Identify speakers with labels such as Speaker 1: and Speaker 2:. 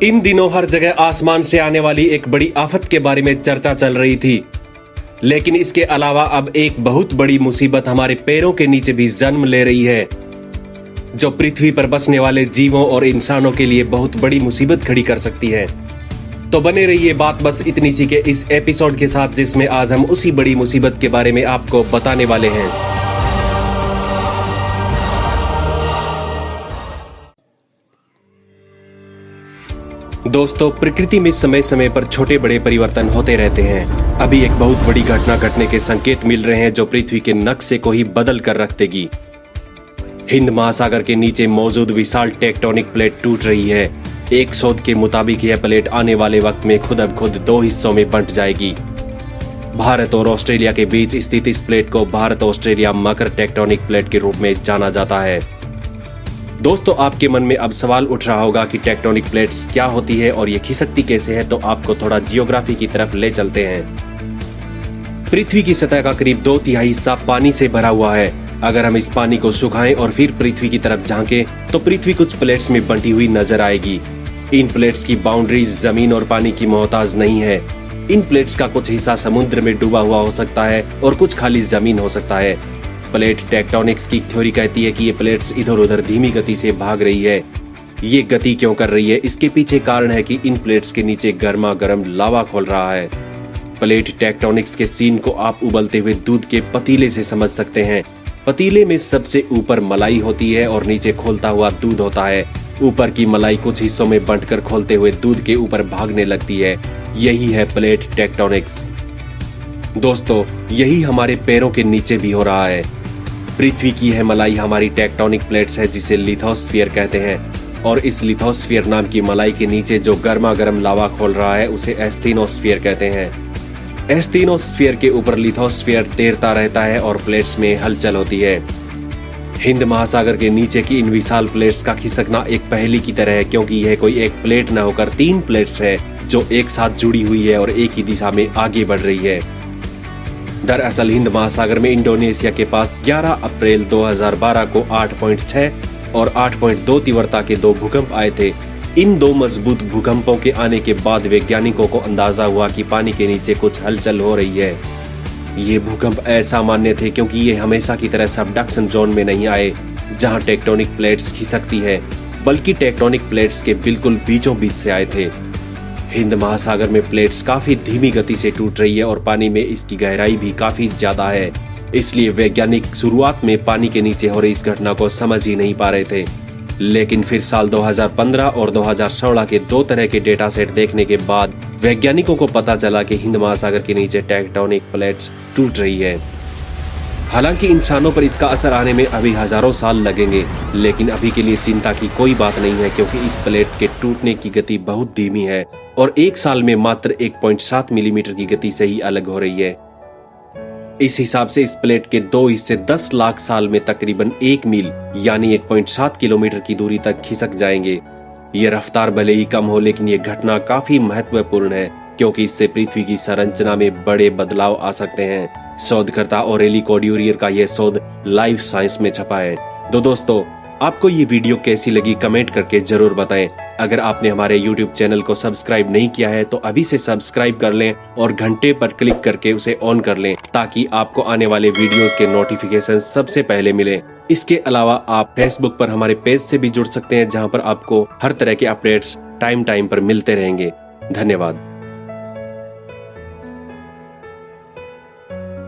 Speaker 1: इन दिनों हर जगह आसमान से आने वाली एक बड़ी आफत के बारे में चर्चा चल रही थी, लेकिन इसके अलावा अब एक बहुत बड़ी मुसीबत हमारे पैरों के नीचे भी जन्म ले रही है, जो पृथ्वी पर बसने वाले जीवों और इंसानों के लिए बहुत बड़ी मुसीबत खड़ी कर सकती है। तो बने रहिए बात बस इतनी सी के इस एपिसोड के साथ, जिसमें आज हम उसी बड़ी मुसीबत के बारे में आपको बताने वाले हैं। दोस्तों, प्रकृति में समय समय पर छोटे बड़े परिवर्तन होते रहते हैं। अभी एक बहुत बड़ी घटना घटने के संकेत मिल रहे हैं, जो पृथ्वी के नक्शे को ही बदल कर रख देगी। हिंद महासागर के नीचे मौजूद विशाल टेक्टोनिक प्लेट टूट रही है। एक शोध के मुताबिक यह प्लेट आने वाले वक्त में खुद अब खुद दो हिस्सों में बंट जाएगी। भारत और ऑस्ट्रेलिया के बीच स्थित इस प्लेट को भारत ऑस्ट्रेलिया मकर टेक्टोनिक प्लेट के रूप में जाना जाता है। दोस्तों, आपके मन में अब सवाल उठ रहा होगा कि टेक्टोनिक प्लेट्स क्या होती है और ये खिसकती कैसे है, तो आपको थोड़ा जियोग्राफी की तरफ ले चलते हैं। पृथ्वी की सतह का करीब 2/3 हिस्सा पानी से भरा हुआ है। अगर हम इस पानी को सुखाएं और फिर पृथ्वी की तरफ झांकें, तो पृथ्वी कुछ प्लेट्स में बंटी हुई नजर आएगी। इन प्लेट्स की बाउंड्रीज जमीन और पानी की मोहताज नहीं है। इन प्लेट्स का कुछ हिस्सा समुद्र में डूबा हुआ हो सकता है और कुछ खाली जमीन हो सकता है। प्लेट टेक्टोनिक्स की थ्योरी कहती है कि ये प्लेट्स इधर उधर धीमी गति से भाग रही है। ये गति क्यों कर रही है, इसके पीछे कारण है कि इन प्लेट्स के नीचे गर्मा गर्म लावा खोल रहा है। प्लेट टेक्टोनिक्स के सीन को आप उबलते हुए दूध के पतीले से समझ सकते हैं। पतीले में सबसे ऊपर मलाई होती है और नीचे खोलता हुआ दूध होता है। ऊपर की मलाई कुछ हिस्सों में बंटकर खोलते हुए दूध के ऊपर भागने लगती है। यही है प्लेट टेक्टोनिक्स। दोस्तों, यही हमारे पैरों के नीचे भी हो रहा है। पृथ्वी की यह मलाई हमारी टेक्टोनिक प्लेट्स है, जिसे लिथोस्फीयर कहते हैं। और इस लिथोस्फीयर नाम की मलाई के नीचे जो गर्मा गर्म लावा खोल रहा है, उसे एस्थीनोस्फीयर कहते हैं। एस्थीनोस्फीयर के ऊपर लिथोस्फीयर तैरता रहता है और प्लेट्स में हलचल होती है। हिंद महासागर के नीचे की इन विशाल प्लेट्स का खिसकना एक पहेली की तरह है, क्योंकि यह कोई एक प्लेट न होकर 3 प्लेट्स है जो एक साथ जुड़ी हुई है और एक ही दिशा में आगे बढ़ रही है। दरअसल हिंद महासागर में इंडोनेशिया के पास 11 अप्रैल 2012 को 8.6 और 8.2 तीव्रता के 2 भूकंप आए थे। इन 2 मजबूत भूकंपों के आने के बाद वैज्ञानिकों को अंदाजा हुआ कि पानी के नीचे कुछ हलचल हो रही है। ये भूकंप असामान्य थे, क्योंकि ये हमेशा की तरह सबडक्शन जोन में नहीं आए, जहां टेक्टोनिक प्लेट्स खिसकती है, बल्कि टेक्टोनिक प्लेट्स के बिल्कुल बीचों बीच से आए थे। हिंद महासागर में प्लेट्स काफी धीमी गति से टूट रही है और पानी में इसकी गहराई भी काफी ज्यादा है। इसलिए वैज्ञानिक शुरुआत में पानी के नीचे हो रही इस घटना को समझ ही नहीं पा रहे थे। लेकिन फिर साल 2015 और 2016 के 2 तरह के डेटा सेट देखने के बाद वैज्ञानिकों को पता चला कि हिंद महासागर के नीचे टेक्टोनिक प्लेट्स टूट रही है। हालांकि इंसानों पर इसका असर आने में अभी हजारों साल लगेंगे, लेकिन अभी के लिए चिंता की कोई बात नहीं है, क्योंकि इस प्लेट के टूटने की गति बहुत धीमी है और 1 साल में मात्र 1.7 मिलीमीटर की गति से ही अलग हो रही है। इस हिसाब से इस प्लेट के 2 हिस्से 10 लाख साल में तकरीबन 1 मील यानी 1.7 किलोमीटर की दूरी तक खिसक जाएंगे। ये रफ्तार भले ही कम हो, लेकिन ये घटना काफी महत्वपूर्ण है, क्योंकि इससे पृथ्वी की संरचना में बड़े बदलाव आ सकते हैं। शोधकर्ता ऑरेली कोड्यूरियर का यह शोध लाइव साइंस में छपा है। तो दोस्तों, आपको ये वीडियो कैसी लगी कमेंट करके जरूर बताएं। अगर आपने हमारे YouTube चैनल को सब्सक्राइब नहीं किया है, तो अभी से सब्सक्राइब कर लें और घंटे पर क्लिक करके उसे ऑन कर लें, ताकि आपको आने वाले वीडियोस के नोटिफिकेशन सबसे पहले मिले। इसके अलावा आप फेसबुक पर हमारे पेज से भी जुड़ सकते हैं, जहां पर आपको हर तरह के अपडेट्स टाइम पर मिलते रहेंगे। धन्यवाद।